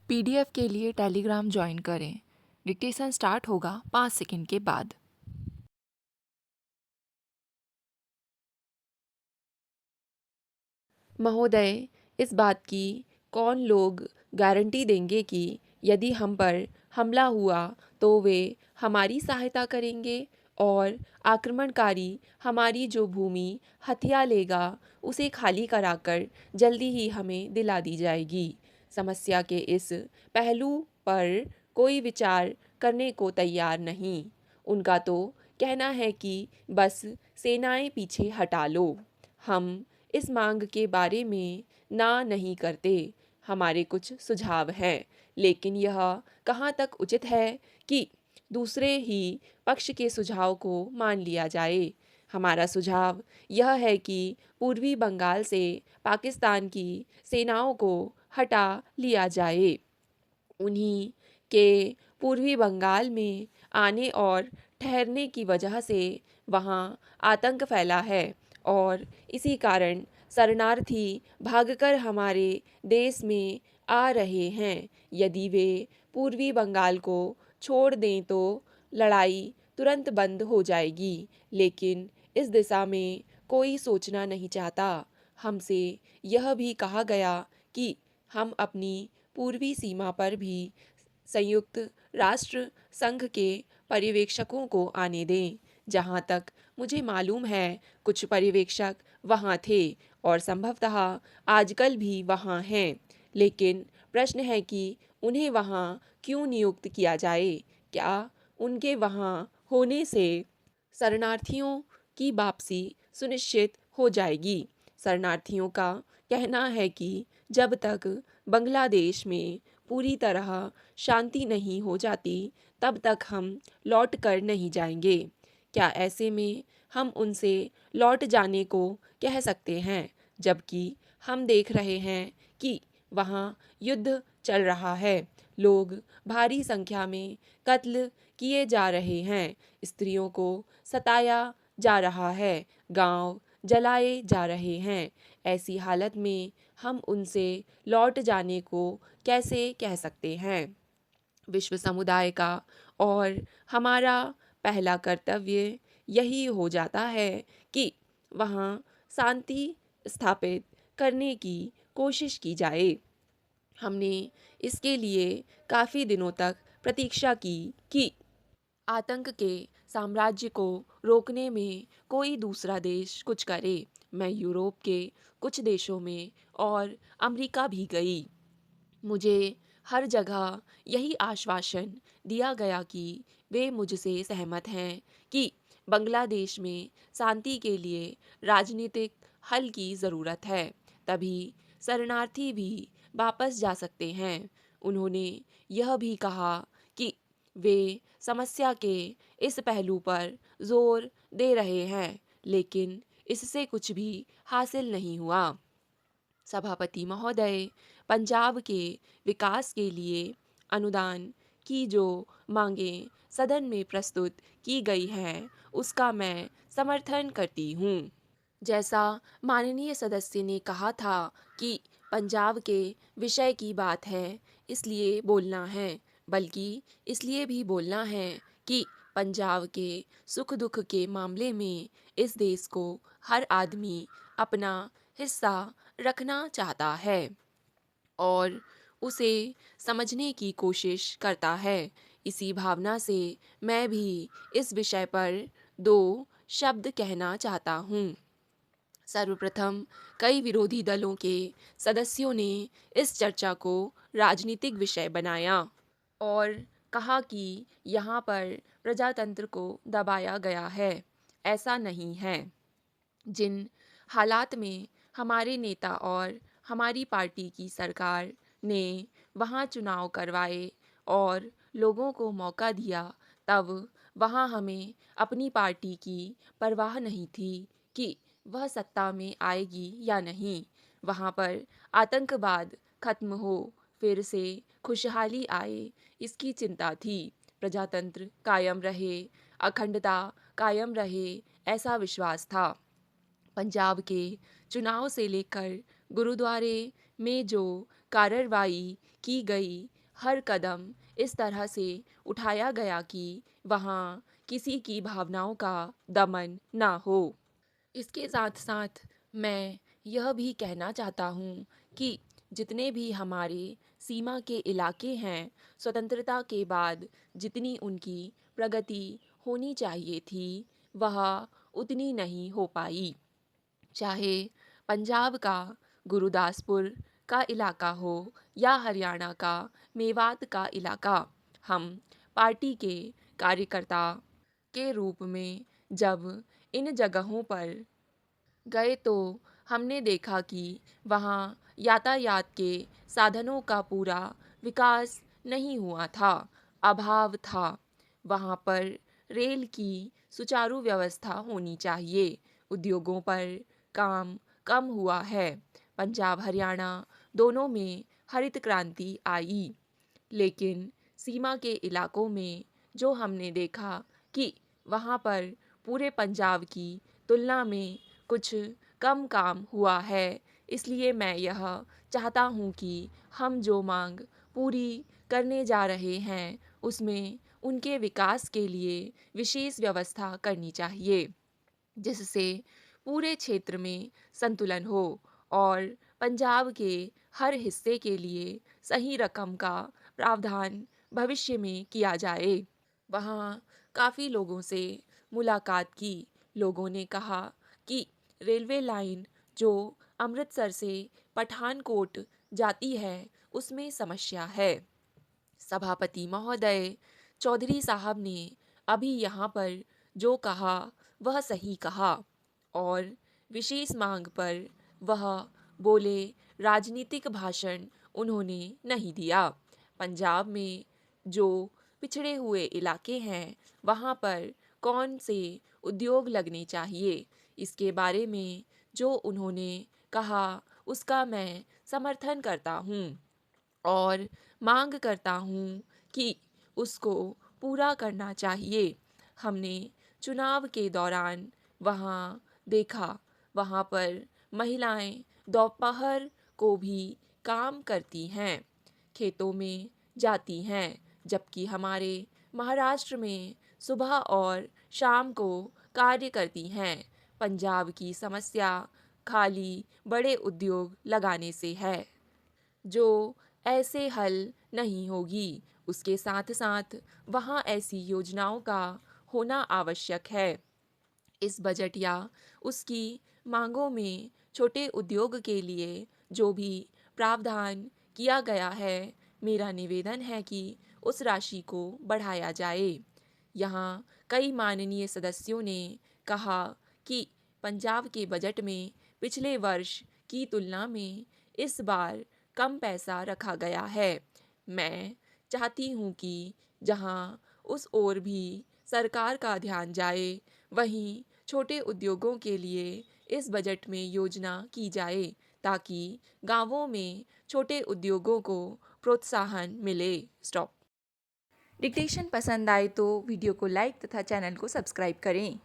PDF के लिए Telegram join करें। डिक्टेशन स्टार्ट होगा 5 सेकंड के बाद। महोदय, इस बात की कौन लोग गारंटी देंगे कि यदि हम पर हमला हुआ तो वे हमारी सहायता करेंगे और आक्रमणकारी हमारी जो भूमि हथिया लेगा उसे खाली कराकर जल्दी ही हमें दिला दी जाएगी। समस्या के इस पहलू पर कोई विचार करने को तैयार नहीं। उनका तो कहना है कि बस सेनाएं पीछे हटा लो। हम इस मांग के बारे में ना नहीं करते। हमारे कुछ सुझाव हैं, लेकिन यह कहाँ तक उचित है कि दूसरे ही पक्ष के सुझाव को मान लिया जाए। हमारा सुझाव यह है कि पूर्वी बंगाल से पाकिस्तान की सेनाओं को हटा लिया जाए। उन्हीं के पूर्वी बंगाल में आने और ठहरने की वजह से वहाँ आतंक फैला है और इसी कारण शरणार्थी भागकर हमारे देश में आ रहे हैं। यदि वे पूर्वी बंगाल को छोड़ दें तो लड़ाई तुरंत बंद हो जाएगी, लेकिन इस दिशा में कोई सोचना नहीं चाहता। हमसे यह भी कहा गया कि हम अपनी पूर्वी सीमा पर भी संयुक्त राष्ट्र संघ के पर्यवेक्षकों को आने दें। जहाँ तक मुझे मालूम है, कुछ पर्यवेक्षक वहाँ थे और संभवतः आजकल भी वहाँ हैं, लेकिन प्रश्न है कि उन्हें वहाँ क्यों नियुक्त किया जाए। क्या उनके वहाँ होने से शरणार्थियों की वापसी सुनिश्चित हो जाएगी? शरणार्थियों का कहना है कि जब तक बांग्लादेश में पूरी तरह शांति नहीं हो जाती तब तक हम लौट कर नहीं जाएंगे। क्या ऐसे में हम उनसे लौट जाने को कह सकते हैं, जबकि हम देख रहे हैं कि वहाँ युद्ध चल रहा है, लोग भारी संख्या में कत्ल किए जा रहे हैं, स्त्रियों को सताया जा रहा है, गांव जलाए जा रहे हैं। ऐसी हालत में हम उनसे लौट जाने को कैसे कह सकते हैं? विश्व समुदाय का और हमारा पहला कर्तव्य यही हो जाता है कि वहाँ शांति स्थापित करने की कोशिश की जाए। हमने इसके लिए काफ़ी दिनों तक प्रतीक्षा की कि आतंक के साम्राज्य को रोकने में कोई दूसरा देश कुछ करे। मैं यूरोप के कुछ देशों में और अमेरिका भी गई। मुझे हर जगह यही आश्वासन दिया गया कि वे मुझसे सहमत हैं कि बांग्लादेश में शांति के लिए राजनीतिक हल की ज़रूरत है, तभी शरणार्थी भी वापस जा सकते हैं। उन्होंने यह भी कहा कि वे समस्या के इस पहलू पर जोर दे रहे हैं, लेकिन इससे कुछ भी हासिल नहीं हुआ। सभापति महोदय, पंजाब के विकास के लिए अनुदान की जो मांगें सदन में प्रस्तुत की गई हैं, उसका मैं समर्थन करती हूँ। जैसा माननीय सदस्य ने कहा था कि पंजाब के विषय की बात है, इसलिए बोलना है, बल्कि इसलिए भी बोलना है कि पंजाब के सुख दुख के मामले में इस देश को हर आदमी अपना हिस्सा रखना चाहता है और उसे समझने की कोशिश करता है। इसी भावना से मैं भी इस विषय पर 2 शब्द कहना चाहता हूँ। सर्वप्रथम, कई विरोधी दलों के सदस्यों ने इस चर्चा को राजनीतिक विषय बनाया और कहा कि यहाँ पर प्रजातंत्र को दबाया गया है। ऐसा नहीं है। जिन हालात में हमारे नेता और हमारी पार्टी की सरकार ने वहाँ चुनाव करवाए और लोगों को मौका दिया, तब वहाँ हमें अपनी पार्टी की परवाह नहीं थी कि वह सत्ता में आएगी या नहीं। वहाँ पर आतंकवाद खत्म हो, फिर से खुशहाली आए, इसकी चिंता थी। प्रजातंत्र कायम रहे, अखंडता कायम रहे, ऐसा विश्वास था। पंजाब के चुनाव से लेकर गुरुद्वारे में जो कार्रवाई की गई, हर कदम इस तरह से उठाया गया कि वहाँ किसी की भावनाओं का दमन ना हो। इसके साथ साथ मैं यह भी कहना चाहता हूँ कि जितने भी हमारे सीमा के इलाके हैं, स्वतंत्रता के बाद जितनी उनकी प्रगति होनी चाहिए थी, वह उतनी नहीं हो पाई। चाहे पंजाब का गुरुदासपुर का इलाका हो या हरियाणा का मेवात का इलाका, हम पार्टी के कार्यकर्ता के रूप में जब इन जगहों पर गए तो हमने देखा कि वहाँ यातायात के साधनों का पूरा विकास नहीं हुआ था, अभाव था। वहाँ पर रेल की सुचारू व्यवस्था होनी चाहिए। उद्योगों पर काम कम हुआ है। पंजाब हरियाणा दोनों में हरित क्रांति आई, लेकिन सीमा के इलाकों में जो हमने देखा कि वहाँ पर पूरे पंजाब की तुलना में कुछ कम काम हुआ है। इसलिए मैं यह चाहता हूँ कि हम जो मांग पूरी करने जा रहे हैं, उसमें उनके विकास के लिए विशेष व्यवस्था करनी चाहिए, जिससे पूरे क्षेत्र में संतुलन हो और पंजाब के हर हिस्से के लिए सही रकम का प्रावधान भविष्य में किया जाए। वहाँ काफ़ी लोगों से मुलाकात की। लोगों ने कहा कि रेलवे लाइन जो अमृतसर से पठानकोट जाती है, उसमें समस्या है। सभापति महोदय चौधरी साहब ने अभी यहाँ पर जो कहा वह सही कहा और विशेष मांग पर वह बोले, राजनीतिक भाषण उन्होंने नहीं दिया। पंजाब में जो पिछड़े हुए इलाके हैं, वहाँ पर कौन से उद्योग लगने चाहिए, इसके बारे में जो उन्होंने कहा उसका मैं समर्थन करता हूँ और मांग करता हूँ कि उसको पूरा करना चाहिए। हमने चुनाव के दौरान वहाँ देखा, वहाँ पर महिलाएं दोपहर को भी काम करती हैं, खेतों में जाती हैं, जबकि हमारे महाराष्ट्र में सुबह और शाम को कार्य करती हैं। पंजाब की समस्या खाली बड़े उद्योग लगाने से है, जो ऐसे हल नहीं होगी। उसके साथ साथ वहाँ ऐसी योजनाओं का होना आवश्यक है। इस बजट या उसकी मांगों में छोटे उद्योग के लिए जो भी प्रावधान किया गया है, मेरा निवेदन है कि उस राशि को बढ़ाया जाए। यहाँ कई माननीय सदस्यों ने कहा कि पंजाब के बजट में पिछले वर्ष की तुलना में इस बार कम पैसा रखा गया है। मैं चाहती हूँ कि जहाँ उस ओर भी सरकार का ध्यान जाए, वहीं छोटे उद्योगों के लिए इस बजट में योजना की जाए, ताकि गांवों में छोटे उद्योगों को प्रोत्साहन मिले। स्टॉप। डिक्टेशन पसंद आए तो वीडियो को लाइक तथा चैनल को सब्सक्राइब करें।